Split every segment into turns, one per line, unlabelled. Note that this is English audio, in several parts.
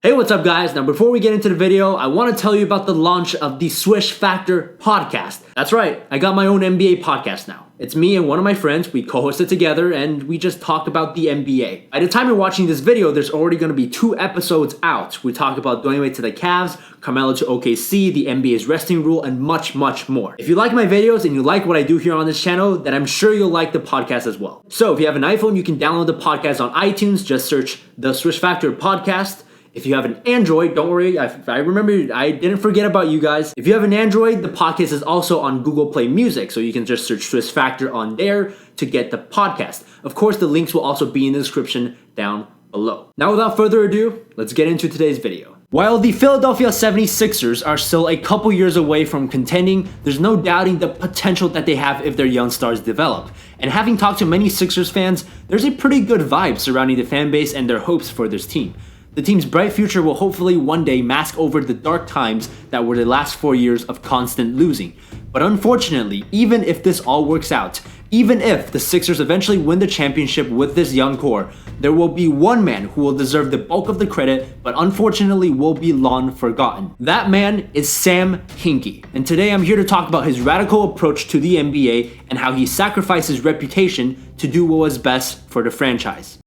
Hey, what's up guys? Now before we get into the video, I want to tell you about the launch of the Swish Factor podcast. That's right, I got my own NBA podcast now. It's me and one of my friends, we co-hosted together and we just talk about the NBA. By the time you're watching this video, there's already going to be 2 episodes out. We talk about Dwayne to the Cavs, Carmelo to OKC, the NBA's resting rule, and much more. If you like my videos and you like what I do here on this channel, then I'm sure you'll like the podcast as well. So if you have an iPhone, you can download the podcast on iTunes, just search the Swish Factor podcast. If you have an Android, don't worry, I remember, I didn't forget about you guys. If you have an Android, the podcast is also on Google Play Music, so you can just search Swish Factor on there to get the podcast. Of course, the links will also be in the description down below. Now, without further ado, let's get into today's video. While the Philadelphia 76ers are still a couple years away from contending, there's no doubting the potential that they have if their young stars develop. And having talked to many Sixers fans, there's a pretty good vibe surrounding the fan base and their hopes for this team. The team's bright future will hopefully one day mask over the dark times that were the last 4 years of constant losing. But unfortunately, even if this all works out, even if the Sixers eventually win the championship with this young core, there will be one man who will deserve the bulk of the credit, but unfortunately will be long forgotten. That man is Sam Hinkie. And today I'm here to talk about his radical approach to the NBA and how he sacrificed his reputation to do what was best for the franchise.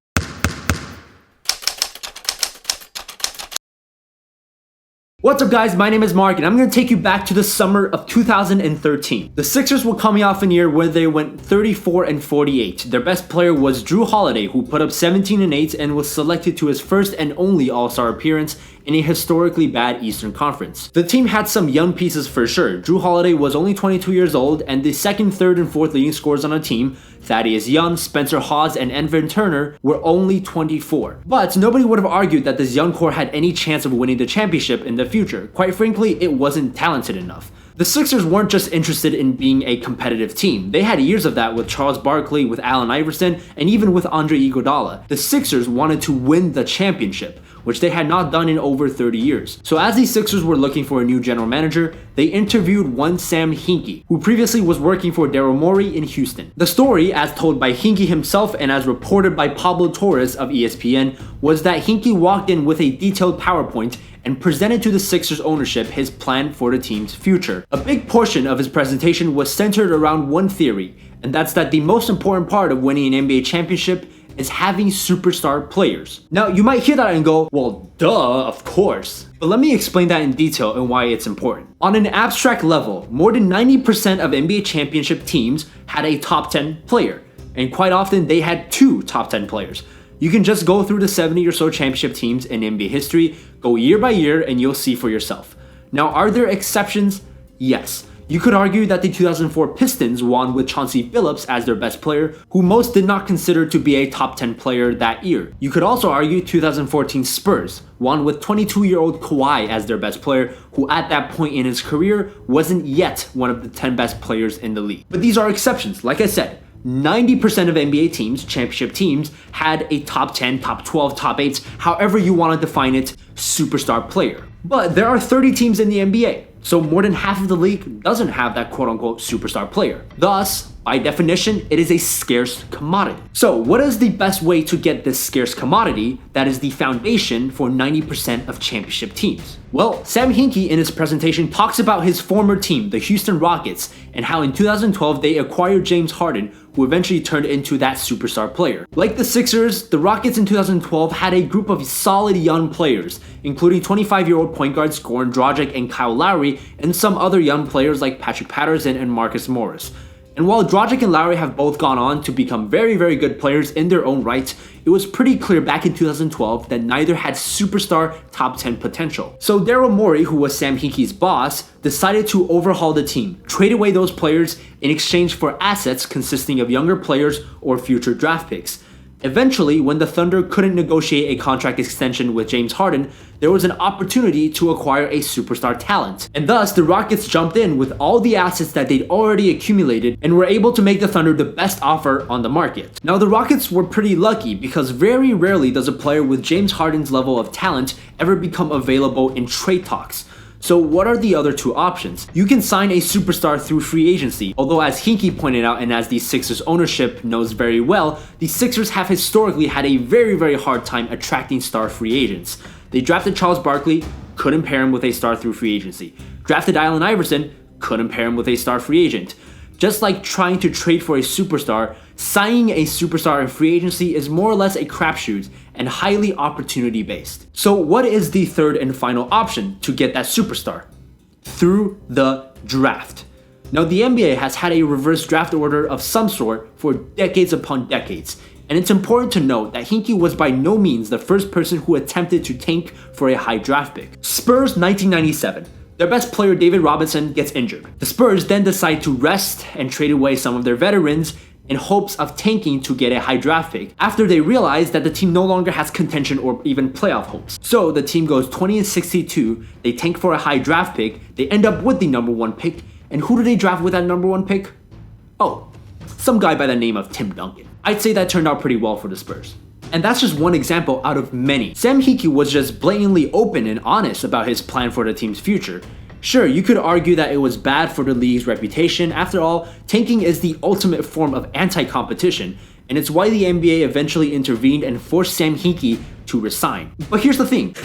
What's up guys, my name is Mark and I'm going to take you back to the summer of 2013. The Sixers were coming off a year where they went 34-48. Their best player was Jrue Holiday, who put up 17-8 and was selected to his first and only All-Star appearance in a historically bad Eastern Conference. The team had some young pieces for sure. Jrue Holiday was only 22 years old and the second, third, and fourth leading scorers on the team, Thaddeus Young, Spencer Hawes, and Evan Turner, were only 24. But nobody would have argued that this young core had any chance of winning the championship in the future. Quite frankly, it wasn't talented enough. The Sixers weren't just interested in being a competitive team. They had years of that with Charles Barkley, with Allen Iverson, and even with Andre Iguodala. The Sixers wanted to win the championship, which they had not done in over 30 years. So as the Sixers were looking for a new general manager, they interviewed one Sam Hinkie, who previously was working for Daryl Morey in Houston. The story, as told by Hinkie himself and as reported by Pablo Torres of ESPN, was that Hinkie walked in with a detailed PowerPoint and presented to the Sixers ownership his plan for the team's future. A big portion of his presentation was centered around one theory, and that's that the most important part of winning an NBA championship is having superstar players. Now, you might hear that and go, well, duh, of course. But let me explain that in detail and why it's important. On an abstract level, more than 90% of NBA championship teams had a top 10 player, and quite often they had 2 top 10 players. You can just go through the 70 or so championship teams in NBA history, go year by year, and you'll see for yourself. Now, are there exceptions? Yes. You could argue that the 2004 Pistons won with Chauncey Billups as their best player, who most did not consider to be a top 10 player that year. You could also argue 2014 Spurs won with 22-year-old Kawhi as their best player, who at that point in his career wasn't yet one of the 10 best players in the league. But these are exceptions. Like I said, 90% of NBA teams, championship teams, had a top 10, top 12, top 8, however you want to define it, superstar player. But there are 30 teams in the NBA, so more than half of the league doesn't have that quote-unquote superstar player. Thus, by definition, it is a scarce commodity. So what is the best way to get this scarce commodity that is the foundation for 90% of championship teams? Well, Sam Hinkie in his presentation talks about his former team, the Houston Rockets, and how in 2012 they acquired James Harden, who eventually turned into that superstar player. Like the Sixers, the Rockets in 2012 had a group of solid young players, including 25-year-old point guards Goran Dragic and Kyle Lowry, and some other young players like Patrick Patterson and Marcus Morris. And while Dragic and Lowry have both gone on to become very good players in their own right, it was pretty clear back in 2012 that neither had superstar top 10 potential. So Daryl Morey, who was Sam Hinkie's boss, decided to overhaul the team, trade away those players in exchange for assets consisting of younger players or future draft picks. Eventually, when the Thunder couldn't negotiate a contract extension with James Harden, there was an opportunity to acquire a superstar talent. And thus, the Rockets jumped in with all the assets that they'd already accumulated and were able to make the Thunder the best offer on the market. Now, the Rockets were pretty lucky because very rarely does a player with James Harden's level of talent ever become available in trade talks. So what are the other 2 options? You can sign a superstar through free agency, although as Hinkie pointed out and as the Sixers ownership knows very well, the Sixers have historically had a very hard time attracting star free agents. They drafted Charles Barkley, couldn't pair him with a star through free agency. Drafted Allen Iverson, couldn't pair him with a star free agent. Just like trying to trade for a superstar, signing a superstar in free agency is more or less a crapshoot and highly opportunity based. So what is the third and final option to get that superstar? Through the draft. Now the NBA has had a reverse draft order of some sort for decades upon decades, and it's important to note that Hinkie was by no means the first person who attempted to tank for a high draft pick. Spurs 1997. Their best player David Robinson gets injured. The Spurs then decide to rest and trade away some of their veterans in hopes of tanking to get a high draft pick after they realize that the team no longer has contention or even playoff hopes. So the team goes 20-62, they tank for a high draft pick, they end up with the number 1 pick, and who do they draft with that number 1 pick? Oh, some guy by the name of Tim Duncan. I'd say that turned out pretty well for the Spurs. And that's just one example out of many. Sam Hinkie was just blatantly open and honest about his plan for the team's future. Sure, you could argue that it was bad for the league's reputation. After all, tanking is the ultimate form of anti-competition, and it's why the NBA eventually intervened and forced Sam Hinkie to resign. But here's the thing,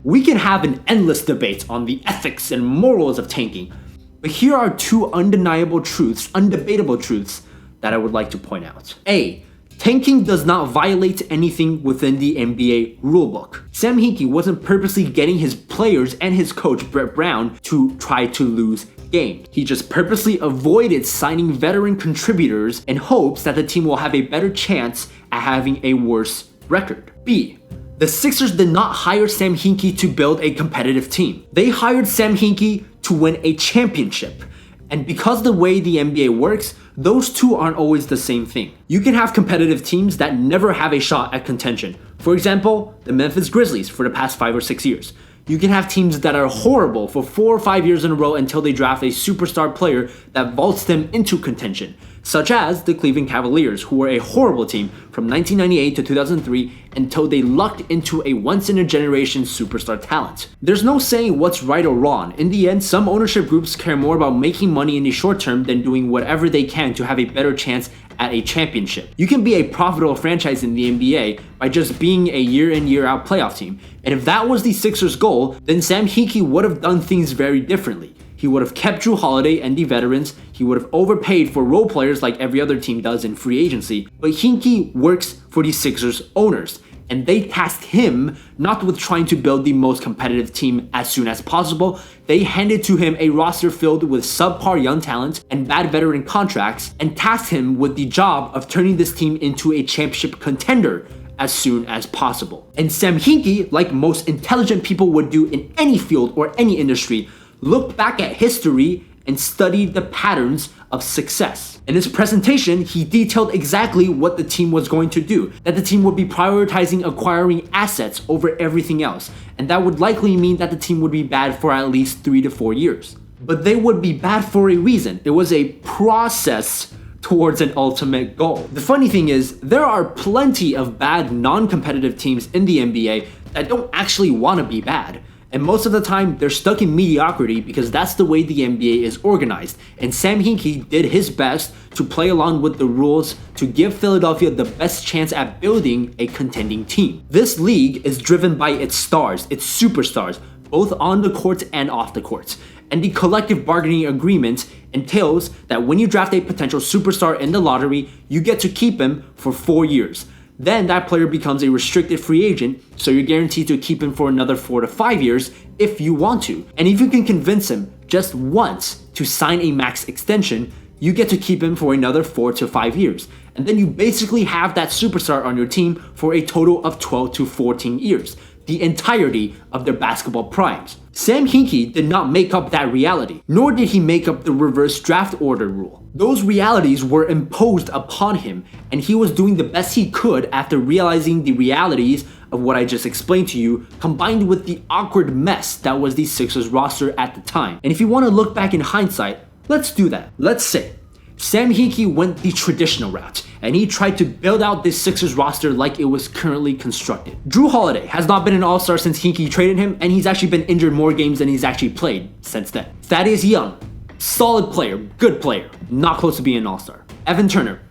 we can have an endless debate on the ethics and morals of tanking, but here are two undeniable truths, undebatable truths, that I would like to point out. A. Tanking does not violate anything within the NBA rulebook. Sam Hinkie wasn't purposely getting his players and his coach Brett Brown to try to lose games. He just purposely avoided signing veteran contributors in hopes that the team will have a better chance at having a worse record. B. The Sixers did not hire Sam Hinkie to build a competitive team. They hired Sam Hinkie to win a championship. And because the way the NBA works, those two aren't always the same thing. You can have competitive teams that never have a shot at contention. For example, the Memphis Grizzlies for the past 5 or 6 years. You can have teams that are horrible for 4 or 5 years in a row until they draft a superstar player that vaults them into contention, such as the Cleveland Cavaliers, who were a horrible team from 1998 to 2003 until they lucked into a once-in-a-generation superstar talent. There's no saying what's right or wrong. In the end, some ownership groups care more about making money in the short term than doing whatever they can to have a better chance at a championship. You can be a profitable franchise in the NBA by just being a year-in, year-out playoff team. And if that was the Sixers' goal, then Sam Hinkie would have done things very differently. He would have kept Drew Holiday and the veterans, he would have overpaid for role players like every other team does in free agency, but Hinkie works for the Sixers owners, and they tasked him not with trying to build the most competitive team as soon as possible. They handed to him a roster filled with subpar young talent and bad veteran contracts, and tasked him with the job of turning this team into a championship contender as soon as possible. And Sam Hinkie, like most intelligent people would do in any field or any industry, looked back at history and studied the patterns of success. In his presentation, he detailed exactly what the team was going to do, that the team would be prioritizing acquiring assets over everything else, and that would likely mean that the team would be bad for at least 3 to 4 years. But they would be bad for a reason. It was a process towards an ultimate goal. The funny thing is, there are plenty of bad non-competitive teams in the NBA that don't actually want to be bad. And most of the time, they're stuck in mediocrity because that's the way the NBA is organized. And Sam Hinkie did his best to play along with the rules to give Philadelphia the best chance at building a contending team. This league is driven by its stars, its superstars, both on the court and off the court. And the collective bargaining agreement entails that when you draft a potential superstar in the lottery, you get to keep him for 4 years. Then that player becomes a restricted free agent, so you're guaranteed to keep him for another 4 to 5 years if you want to. And if you can convince him just once to sign a max extension, you get to keep him for another 4 to 5 years. And then you basically have that superstar on your team for a total of 12 to 14 years, the entirety of their basketball primes. Sam Hinkie did not make up that reality, nor did he make up the reverse draft order rule. Those realities were imposed upon him, and he was doing the best he could after realizing the realities of what I just explained to you, combined with the awkward mess that was the Sixers roster at the time. And if you want to look back in hindsight, let's do that. Let's say Sam Hinkie went the traditional route, and he tried to build out this Sixers roster like it was currently constructed. Drew Holiday has not been an all-star since Hinkie traded him, and he's actually been injured more games than he's actually played since then. Thaddeus Young, solid player, good player, not close to being an all-star. Evan Turner,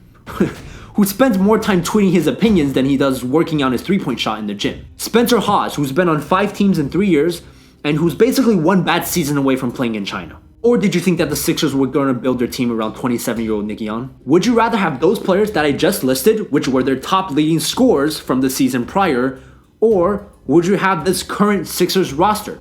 who spends more time tweeting his opinions than he does working on his three-point shot in the gym. Spencer Hawes, who's been on 5 teams in 3 years, and who's basically one bad season away from playing in China. Or did you think that the Sixers were going to build their team around 27-year-old Nick Young? Would you rather have those players that I just listed, which were their top leading scorers from the season prior, or would you have this current Sixers roster?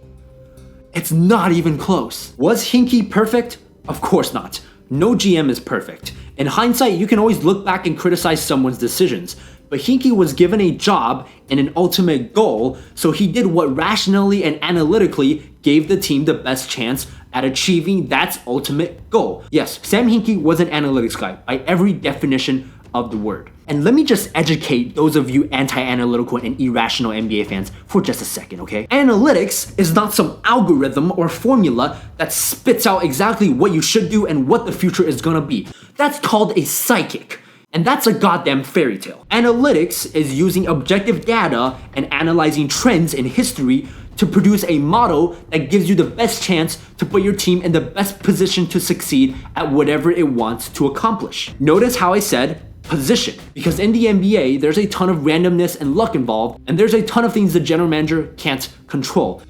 It's not even close. Was Hinkie perfect? Of course not. No GM is perfect. In hindsight, you can always look back and criticize someone's decisions, but Hinkie was given a job and an ultimate goal, so he did what rationally and analytically gave the team the best chance at achieving that ultimate goal. Yes, Sam Hinkie was an analytics guy by every definition of the word. And let me just educate those of you anti-analytical and irrational NBA fans for just a second, okay? Analytics is not some algorithm or formula that spits out exactly what you should do and what the future is gonna be. That's called a psychic. And that's a goddamn fairy tale. Analytics is using objective data and analyzing trends in history to produce a model that gives you the best chance to put your team in the best position to succeed at whatever it wants to accomplish. Notice how I said position, because in the NBA, there's a ton of randomness and luck involved, and there's a ton of things the general manager can't control.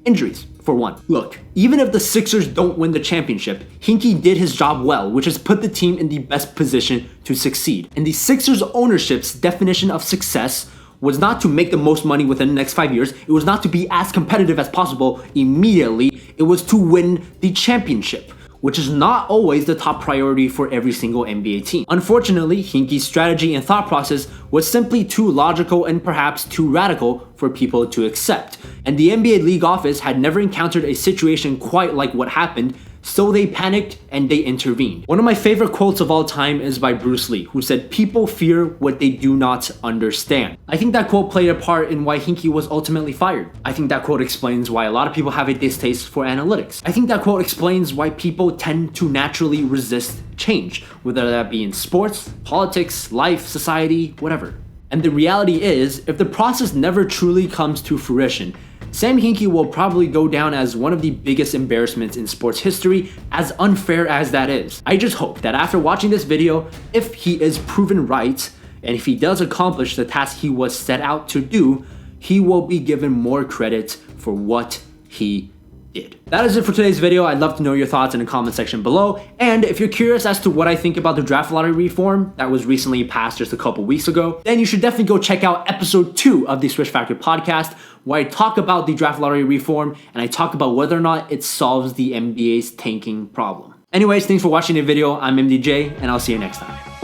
Injuries, for one. Look, even if the Sixers don't win the championship, Hinkie did his job well, which has put the team in the best position to succeed. And the Sixers ownership's definition of success was not to make the most money within the next 5 years. It was not to be as competitive as possible immediately. It was to win the championship, which is not always the top priority for every single NBA team. Unfortunately, Hinkie's strategy and thought process was simply too logical and perhaps too radical for people to accept. And the NBA league office had never encountered a situation quite like what happened, so they panicked and they intervened. One of my favorite quotes of all time is by Bruce Lee, who said, "People fear what they do not understand." I think that quote played a part in why Hinkie was ultimately fired. I think that quote explains why a lot of people have a distaste for analytics. I think that quote explains why people tend to naturally resist change, whether that be in sports, politics, life, society, whatever. And the reality is, if the process never truly comes to fruition, Sam Hinkie will probably go down as one of the biggest embarrassments in sports history, as unfair as that is. I just hope that after watching this video, if he is proven right, and if he does accomplish the task he was set out to do, he will be given more credit for what he did. That is it for today's video. I'd love to know your thoughts in the comment section below. And if you're curious as to what I think about the draft lottery reform that was recently passed just a couple weeks ago, then you should definitely go check out episode 2 of the Swish Factor podcast, where I talk about the draft lottery reform and I talk about whether or not it solves the NBA's tanking problem. Anyways, thanks for watching the video. I'm MDJ, and I'll see you next time.